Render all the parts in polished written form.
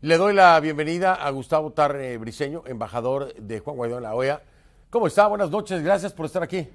Le doy la bienvenida a Gustavo Tarre Briceño, embajador de Juan Guaidó en la OEA. ¿Cómo está? Buenas noches, gracias por estar aquí.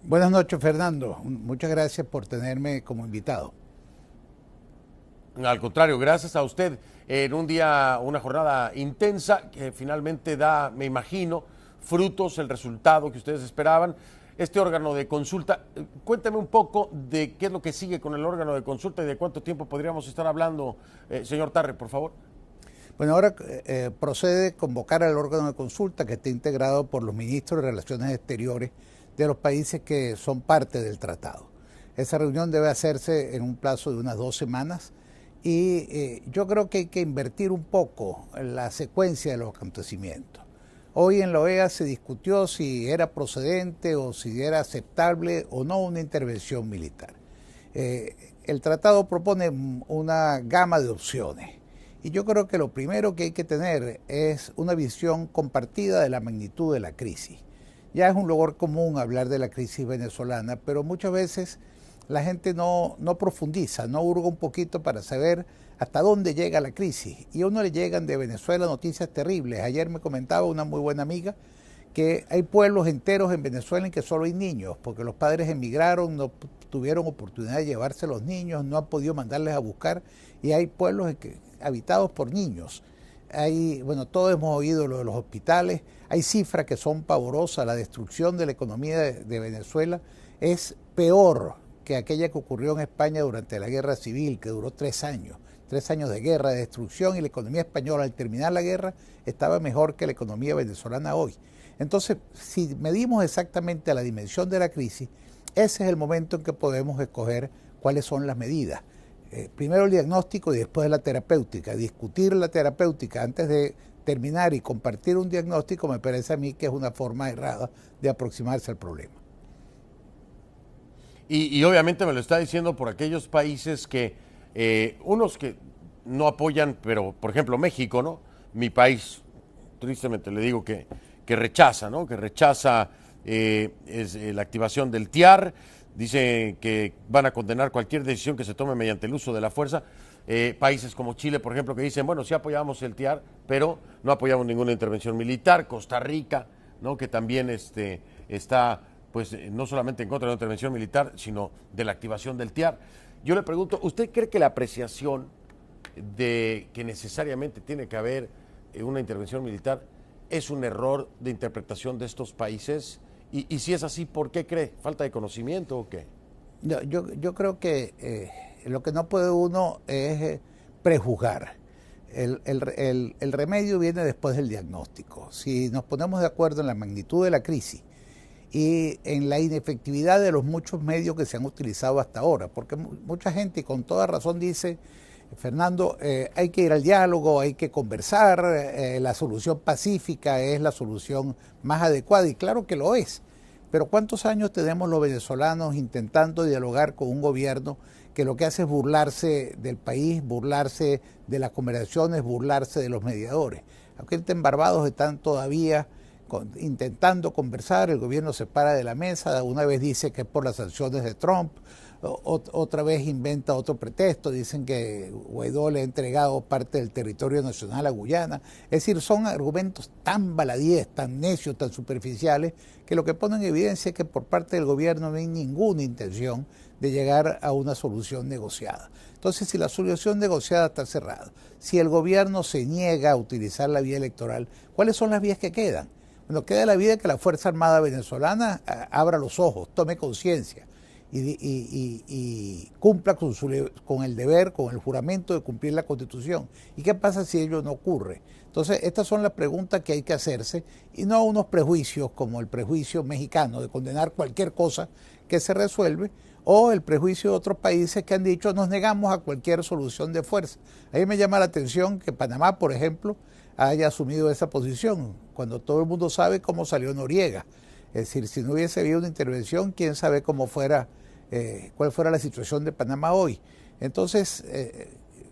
Buenas noches, Fernando. Muchas gracias por tenerme como invitado. Al contrario, gracias a usted en un día, una jornada intensa que finalmente da, me imagino, frutos, el resultado que ustedes esperaban. Este órgano de consulta, cuéntame un poco de qué es lo que sigue con el órgano de consulta y de cuánto tiempo podríamos estar hablando, señor Tarre, por favor. Bueno, ahora procede convocar al órgano de consulta que está integrado por los ministros de Relaciones Exteriores de los países que son parte del tratado. Esa reunión debe hacerse en un plazo de unas 2 semanas y yo creo que hay que invertir un poco en la secuencia de los acontecimientos. Hoy en la OEA se discutió si era procedente o si era aceptable o no una intervención militar. El tratado propone una gama de opciones. Y yo creo que lo primero que hay que tener es una visión compartida de la magnitud de la crisis. Ya es un lugar común hablar de la crisis venezolana, pero muchas veces la gente no profundiza, no hurga un poquito para saber hasta dónde llega la crisis. Y a uno le llegan de Venezuela noticias terribles. Ayer me comentaba una muy buena amiga que hay pueblos enteros en Venezuela en que solo hay niños, porque los padres emigraron, no tuvieron oportunidad de llevarse a los niños, no han podido mandarles a buscar, y hay pueblos habitados por niños. Bueno, todos hemos oído lo de los hospitales, hay cifras que son pavorosas, la destrucción de la economía de Venezuela es peor que aquella que ocurrió en España durante la guerra civil, que duró 3 años. 3 años de guerra, de destrucción, y la economía española al terminar la guerra estaba mejor que la economía venezolana hoy. Entonces, si medimos exactamente la dimensión de la crisis, ese es el momento en que podemos escoger cuáles son las medidas. Primero el diagnóstico y después la terapéutica. Discutir la terapéutica antes de terminar y compartir un diagnóstico me parece a mí que es una forma errada de aproximarse al problema. Y obviamente me lo está diciendo por aquellos países que, unos que no apoyan, pero por ejemplo México, ¿no? Mi país, tristemente le digo que rechaza, ¿no? Que rechaza la activación del TIAR, dice que van a condenar cualquier decisión que se tome mediante el uso de la fuerza. Países como Chile, por ejemplo, que dicen, bueno, sí apoyamos el TIAR, pero no apoyamos ninguna intervención militar. Costa Rica, ¿no? Que también está, pues, no solamente en contra de la intervención militar, sino de la activación del TIAR. Yo le pregunto, ¿usted cree que la apreciación de que necesariamente tiene que haber una intervención militar es un error de interpretación de estos países? Y si es así, ¿por qué cree? ¿Falta de conocimiento o qué? Yo creo que lo que no puede uno es prejuzgar. El remedio viene después del diagnóstico. Si nos ponemos de acuerdo en la magnitud de la crisis y en la inefectividad de los muchos medios que se han utilizado hasta ahora, porque mucha gente, y con toda razón, dice, Fernando, hay que ir al diálogo, hay que conversar, la solución pacífica es la solución más adecuada, y claro que lo es. Pero ¿cuántos años tenemos los venezolanos intentando dialogar con un gobierno que lo que hace es burlarse del país, burlarse de las conversaciones, burlarse de los mediadores? Aunque en Barbados están todavía intentando conversar, el gobierno se para de la mesa, una vez dice que es por las sanciones de Trump, otra vez inventa otro pretexto, dicen que Guaidó le ha entregado parte del territorio nacional a Guyana. Es decir, son argumentos tan baladíes, tan necios, tan superficiales, que lo que ponen en evidencia es que por parte del gobierno no hay ninguna intención de llegar a una solución negociada. Entonces, si la solución negociada está cerrada, si el gobierno se niega a utilizar la vía electoral, ¿cuáles son las vías que quedan? Bueno, queda la vía que la Fuerza Armada venezolana abra los ojos, tome conciencia y cumpla con el deber, con el juramento de cumplir la Constitución. ¿Y qué pasa si ello no ocurre? Entonces, estas son las preguntas que hay que hacerse y no unos prejuicios como el prejuicio mexicano de condenar cualquier cosa que se resuelve, o el prejuicio de otros países que han dicho nos negamos a cualquier solución de fuerza. A mí me llama la atención que Panamá, por ejemplo, haya asumido esa posición, cuando todo el mundo sabe cómo salió Noriega. Es decir, si no hubiese habido una intervención, quién sabe cómo fuera, cuál fuera la situación de Panamá hoy. Entonces,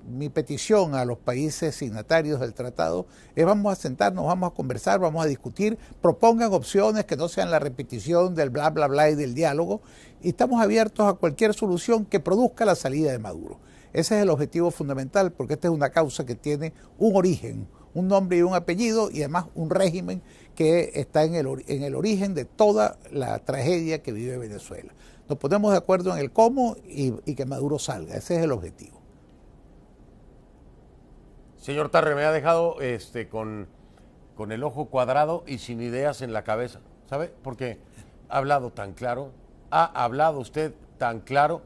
mi petición a los países signatarios del tratado es: vamos a sentarnos, vamos a conversar, vamos a discutir, propongan opciones que no sean la repetición del bla, bla, bla y del diálogo, y estamos abiertos a cualquier solución que produzca la salida de Maduro. Ese es el objetivo fundamental, porque esta es una causa que tiene un origen, un nombre y un apellido, y además un régimen que está en el origen de toda la tragedia que vive Venezuela. Nos ponemos de acuerdo en el cómo y que Maduro salga. Ese es el objetivo. Señor Tarre, me ha dejado con el ojo cuadrado y sin ideas en la cabeza, ¿sabe? Porque ha hablado tan claro, ha hablado usted tan claro,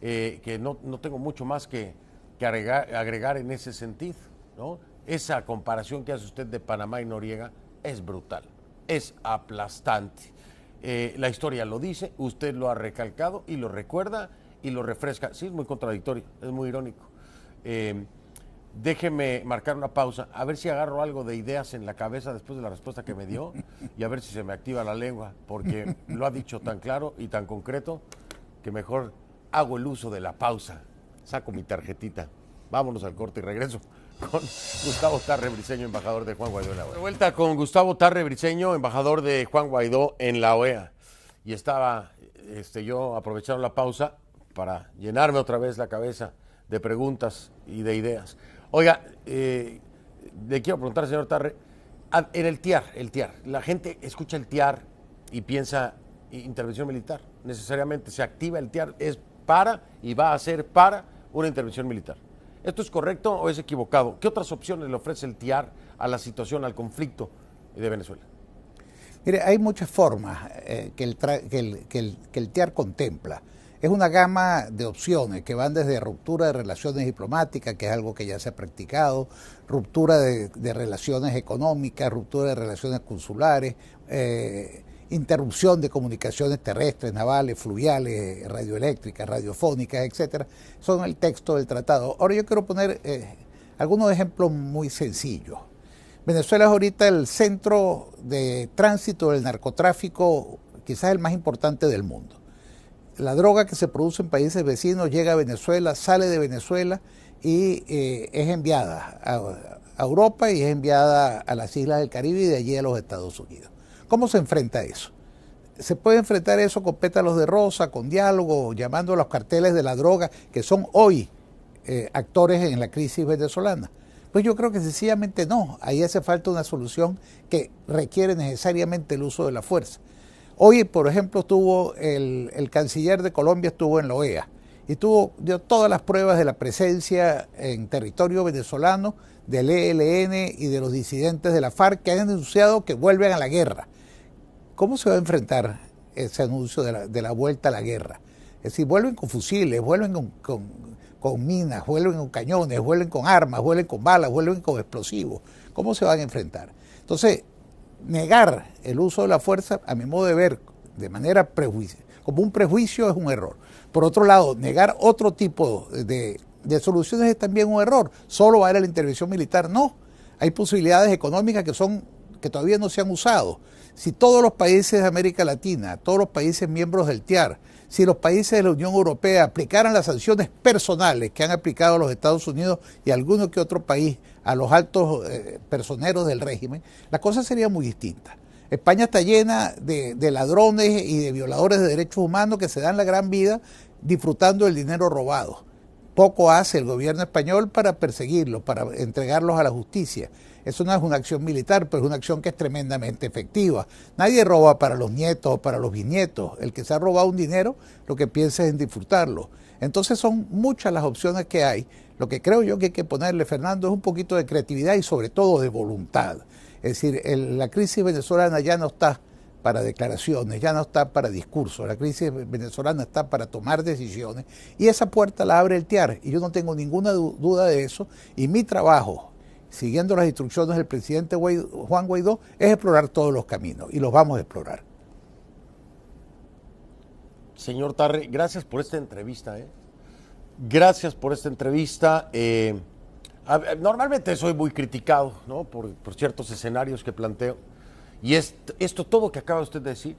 que no tengo mucho más que agregar en ese sentido, ¿no? Esa comparación que hace usted de Panamá y Noriega es brutal, es aplastante. La historia lo dice, usted lo ha recalcado y lo recuerda y lo refresca. Sí, es muy contradictorio, es muy irónico. Déjeme marcar una pausa, a ver si agarro algo de ideas en la cabeza después de la respuesta que me dio y a ver si se me activa la lengua, porque lo ha dicho tan claro y tan concreto que mejor hago el uso de la pausa. Saco mi tarjetita. Vámonos al corte y regreso con Gustavo Tarre Briceño, embajador de Juan Guaidó en la OEA. De vuelta con Gustavo Tarre Briceño, embajador de Juan Guaidó en la OEA. Y estaba yo aprovechando la pausa para llenarme otra vez la cabeza de preguntas y de ideas. Oiga, le quiero preguntar, señor Tarre, en el TIAR, la gente escucha el TIAR y piensa intervención militar. Necesariamente se activa el TIAR, es para y va a ser para una intervención militar. ¿Esto es correcto o es equivocado? ¿Qué otras opciones le ofrece el TIAR a la situación, al conflicto de Venezuela? Mire, hay muchas formas que el TIAR contempla. Es una gama de opciones que van desde ruptura de relaciones diplomáticas, que es algo que ya se ha practicado, ruptura de relaciones económicas, ruptura de relaciones consulares, interrupción de comunicaciones terrestres, navales, fluviales, radioeléctricas, radiofónicas, etcétera. Son el texto del tratado. Ahora yo quiero poner algunos ejemplos muy sencillos. Venezuela es ahorita el centro de tránsito del narcotráfico, quizás el más importante del mundo. La droga que se produce en países vecinos llega a Venezuela, sale de Venezuela y es enviada a Europa y es enviada a las islas del Caribe y de allí a los Estados Unidos. ¿Cómo se enfrenta eso? Se puede enfrentar eso con pétalos de rosa, con diálogo, llamando a los carteles de la droga, que son hoy actores en la crisis venezolana. Pues yo creo que sencillamente no. Ahí hace falta una solución que requiere necesariamente el uso de la fuerza. Hoy, por ejemplo, el canciller de Colombia estuvo en la OEA y dio todas las pruebas de la presencia en territorio venezolano del ELN y de los disidentes de la FARC que han denunciado que vuelven a la guerra. ¿Cómo se va a enfrentar ese anuncio de la vuelta a la guerra? Es decir, vuelven con fusiles, vuelven con minas, vuelven con cañones, vuelven con armas, vuelven con balas, vuelven con explosivos. ¿Cómo se van a enfrentar? Entonces, negar el uso de la fuerza, a mi modo de ver, de manera como un prejuicio, es un error. Por otro lado, negar otro tipo de soluciones es también un error. Solo va a ir a la intervención militar. No, hay posibilidades económicas que todavía no se han usado. Si todos los países de América Latina, todos los países miembros del TIAR, si los países de la Unión Europea aplicaran las sanciones personales que han aplicado los Estados Unidos y alguno que otro país a los altos personeros del régimen, la cosa sería muy distinta. España está llena de ladrones y de violadores de derechos humanos que se dan la gran vida disfrutando del dinero robado. Poco hace el gobierno español para perseguirlos, para entregarlos a la justicia. Eso no es una acción militar, pero es una acción que es tremendamente efectiva. Nadie roba para los nietos o para los bisnietos. El que se ha robado un dinero, lo que piensa es en disfrutarlo. Entonces son muchas las opciones que hay. Lo que creo yo que hay que ponerle, Fernando, es un poquito de creatividad y sobre todo de voluntad. Es decir, la crisis venezolana ya no está para declaraciones, ya no está para discursos. La crisis venezolana está para tomar decisiones y esa puerta la abre el TIAR y yo no tengo ninguna duda de eso. Y mi trabajo, siguiendo las instrucciones del presidente Juan Guaidó, es explorar todos los caminos y los vamos a explorar. Señor Tarre, gracias por esta entrevista. Gracias por esta entrevista. Normalmente soy muy criticado, ¿no?, por ciertos escenarios que planteo. Y esto todo que acaba usted de decir,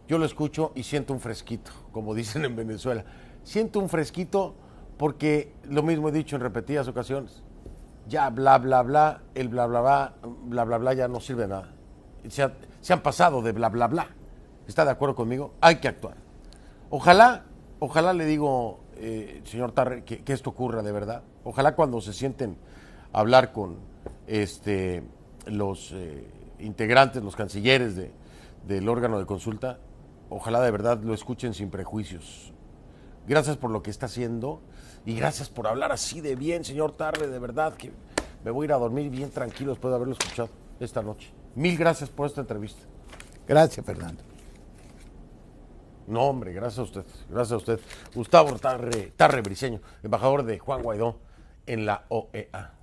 yo lo escucho y siento un fresquito, como dicen en Venezuela. Siento un fresquito porque lo mismo he dicho en repetidas ocasiones. Ya bla, bla, bla, el bla, bla, bla, bla, bla, bla ya no sirve de nada. Se han pasado de bla, bla, bla. ¿Está de acuerdo conmigo? Hay que actuar. Ojalá ojalá le digo, señor Tarre, que esto ocurra de verdad. Ojalá cuando se sienten a hablar con los integrantes, los cancilleres del órgano de consulta, ojalá de verdad lo escuchen sin prejuicios. Gracias por lo que está haciendo y gracias por hablar así de bien, señor Tarre, de verdad que me voy a ir a dormir bien tranquilo después de haberlo escuchado esta noche. Mil gracias por esta entrevista. Gracias, Fernando. No, hombre, gracias a usted. Gracias a usted. Gustavo Tarre Briceño, embajador de Juan Guaidó en la OEA.